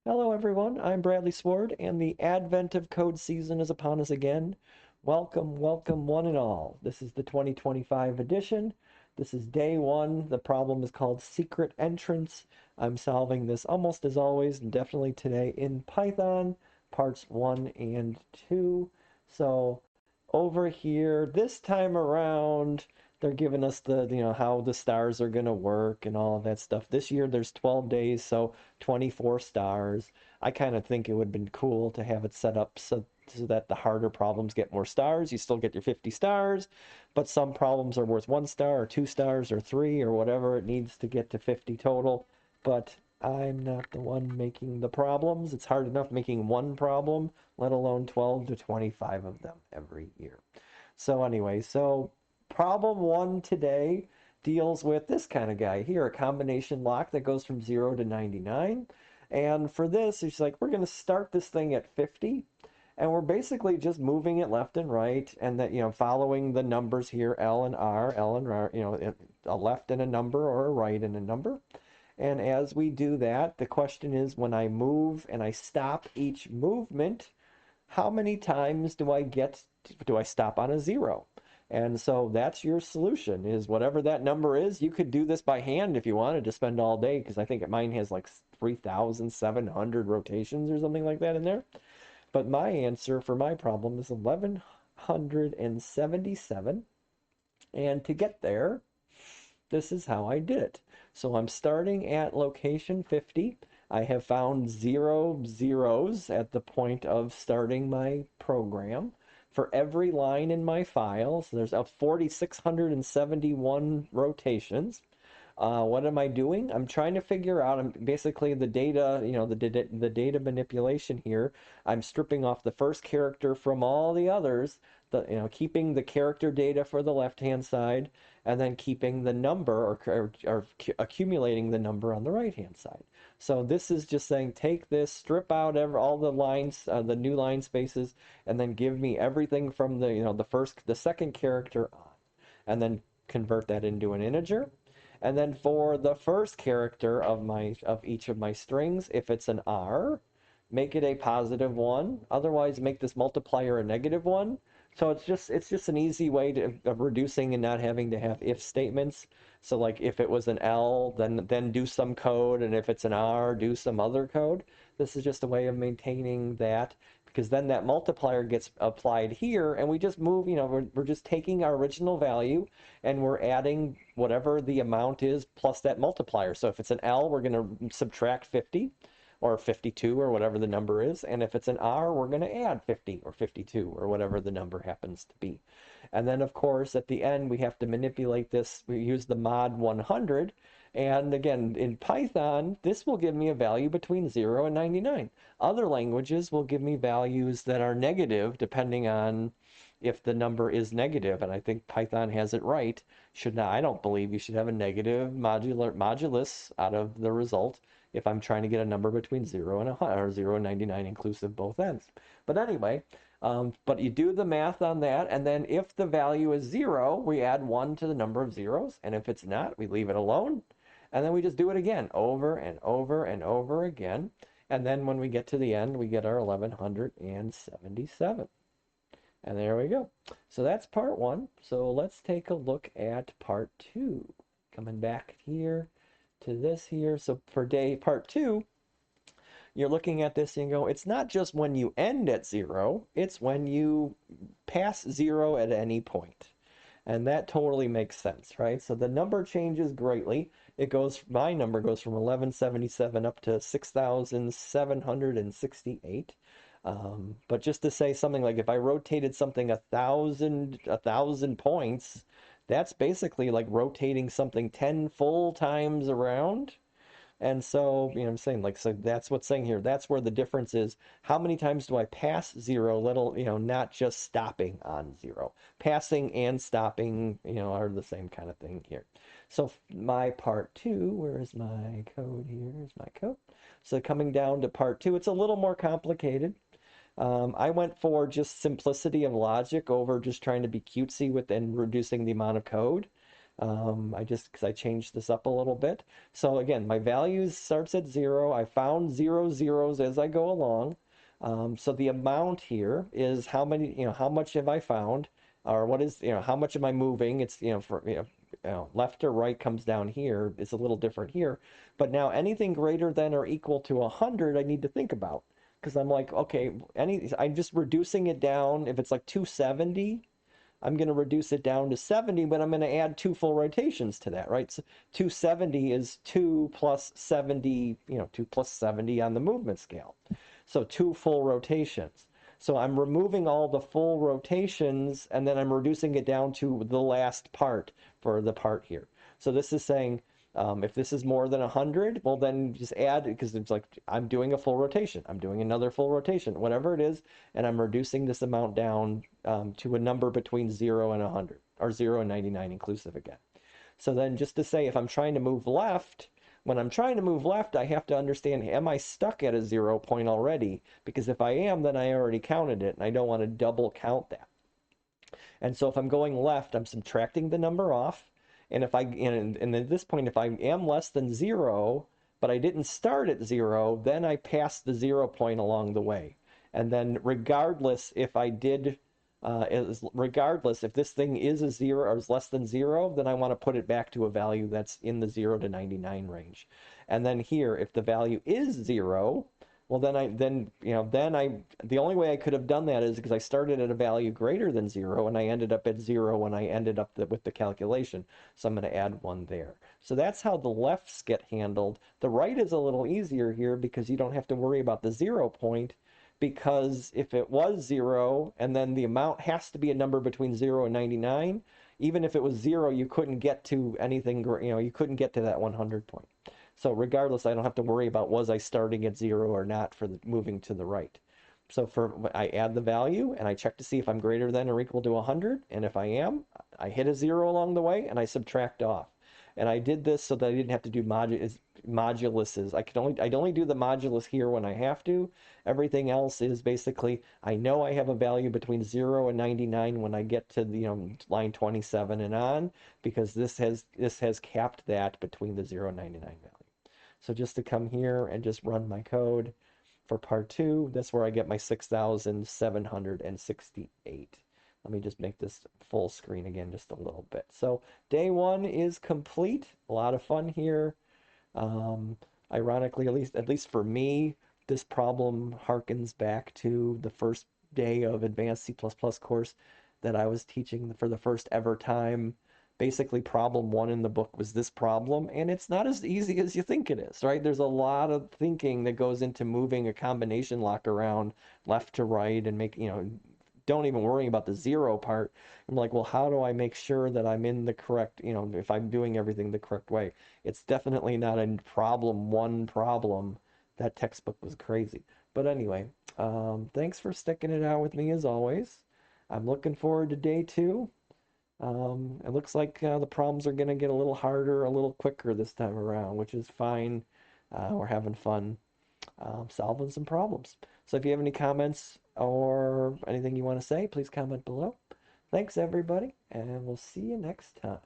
Hello, everyone. I'm Bradley Sward, and the advent of code season is upon us again. Welcome, welcome, one and all. This is the 2025 edition. This is day one. The problem is called secret entrance. I'm solving this almost as always, and definitely today in Python, parts one and two. So over here, this time around, they're giving us how the stars are going to work and all of that stuff. This year there's 12 days, so 24 stars. I kind of think it would have been cool to have it set up so that the harder problems get more stars. You still get your 50 stars, but some problems are worth 1 star or 2 stars or three or whatever it needs to get to 50 total. But I'm not the one making the problems. It's hard enough making one problem, let alone 12 to 25 of them every year. So anyway, problem one today deals with this kind of guy here, a combination lock that goes from 0 to 99. And for this, it's like we're going to start this thing at 50, and we're basically just moving it left and right, and that, following the numbers here, L and R, a left and a number or a right and a number. And as we do that, the question is, when I move and I stop each movement, how many times do I stop on a zero? And so that's your solution, is whatever that number is. You could do this by hand if you wanted to spend all day, because I think mine has like 3,700 rotations or something like that in there. But my answer for my problem is 1177. And to get there, this is how I did it. So I'm starting at location 50. I have found 0 zeros at the point of starting my program for every line in my file. So there's 4,671 rotations. What am I doing? I'm trying to figure out, basically the data, the data manipulation here. I'm stripping off the first character from all the others, keeping the character data for the left-hand side, and then keeping the number or accumulating the number on the right-hand side. So this is just saying, take this, strip out all the lines, the new line spaces, and then give me everything from the second character on, and then convert that into an integer. And then for the first character of each of my strings, if it's an R, make it a +1. Otherwise, make this multiplier a -1. So it's just an easy way of reducing and not having to have if statements. So like if it was an L, then do some code, and if it's an R, do some other code. This is just a way of maintaining that, because then that multiplier gets applied here, and we just move, we're just taking our original value and we're adding whatever the amount is plus that multiplier. So if it's an L, we're going to subtract 50 or 52 or whatever the number is. And if it's an R, we're going to add 50 or 52 or whatever the number happens to be. And then, of course, at the end, we have to manipulate this. We use the mod 100. And again, in Python, this will give me a value between 0 and 99. Other languages will give me values that are negative depending on if the number is negative. And I think Python has it right. I don't believe you should have a negative modulus out of the result if I'm trying to get a number between 0 and 100, or 0 and 99 inclusive both ends. But anyway, but you do the math on that, and then if the value is 0, we add 1 to the number of zeros, and if it's not, we leave it alone. And then we just do it again, over and over and over again. And then when we get to the end, we get our 1177. And there we go. So that's part one. So let's take a look at part two. Coming back here to this here. So for part two, you're looking at this and you go, it's not just when you end at 0, it's when you pass 0 at any point. And that totally makes sense, right? So the number changes greatly. My number goes from 1177 up to 6,768. But just to say something like, if I rotated something 1,000 points, that's basically like rotating something 10 full times around. And so, I'm saying, like, so that's what's saying here. That's where the difference is. How many times do I pass 0, not just stopping on 0. Passing and stopping, are the same kind of thing here. So my part two, where is my code? Here's my code. So coming down to part two, it's a little more complicated. I went for just simplicity of logic over just trying to be cutesy with and reducing the amount of code. Because I changed this up a little bit. So again, my values starts at 0. I found zero zeros as I go along. So the amount here is how many, how much have I found, or what is, how much am I moving? It's, left to right comes down here. It's a little different here. But now anything greater than or equal to 100, I need to think about. Because I'm like, okay, I'm just reducing it down. If it's like 270, I'm going to reduce it down to 70, but I'm going to add 2 full rotations to that, right? So 270 is 2 plus 70, 2 plus 70 on the movement scale. So 2 full rotations. So I'm removing all the full rotations, and then I'm reducing it down to the last part for the part here. So this is saying, if this is more than 100, well, then just add, because it's like I'm doing a full rotation. I'm doing another full rotation, whatever it is, and I'm reducing this amount down to a number between 0 and 100, or 0 and 99 inclusive again. So then just to say, if I'm trying to move left, when I'm trying to move left, I have to understand, am I stuck at a 0 point already? Because if I am, then I already counted it, and I don't want to double count that. And so if I'm going left, I'm subtracting the number off. And if and at this point, if I am less than 0, but I didn't start at 0, then I pass the 0 point along the way. And then regardless if I did, regardless if this thing is a 0 or is less than 0, then I want to put it back to a value that's in the 0 to 99 range. And then here, if the value is 0, well, the only way I could have done that is because I started at a value greater than 0, and I ended up at 0 when I ended up with the calculation. So I'm going to add 1 there. So that's how the lefts get handled. The right is a little easier here because you don't have to worry about the 0 point, because if it was 0, and then the amount has to be a number between 0 and 99, even if it was 0, you couldn't get to anything, you couldn't get to that 100 point. So regardless, I don't have to worry about was I starting at 0 or not for moving to the right. So I add the value and I check to see if I'm greater than or equal to 100. And if I am, I hit a 0 along the way and I subtract off. And I did this so that I didn't have to do moduluses. I'd only do the modulus here when I have to. Everything else is basically, I know I have a value between 0 and 99 when I get to the line 27 and on, because this has capped that between the 0 and 99 value. So just to come here and just run my code for part 2, that's where I get my 6,768. Let me just make this full screen again just a little bit. So day 1 is complete. A lot of fun here. Ironically, at least for me, this problem harkens back to the first day of advanced C++ course that I was teaching for the first ever time. Basically, problem 1 in the book was this problem, and it's not as easy as you think it is, right? There's a lot of thinking that goes into moving a combination lock around left to right and don't even worry about the 0 part. I'm like, well, how do I make sure that I'm in the correct, if I'm doing everything the correct way? It's definitely not a problem 1 problem. That textbook was crazy. But anyway, thanks for sticking it out with me as always. I'm looking forward to day 2. It looks like the problems are going to get a little harder, a little quicker this time around, which is fine. We're having fun solving some problems. So if you have any comments or anything you want to say, please comment below. Thanks, everybody, and we'll see you next time.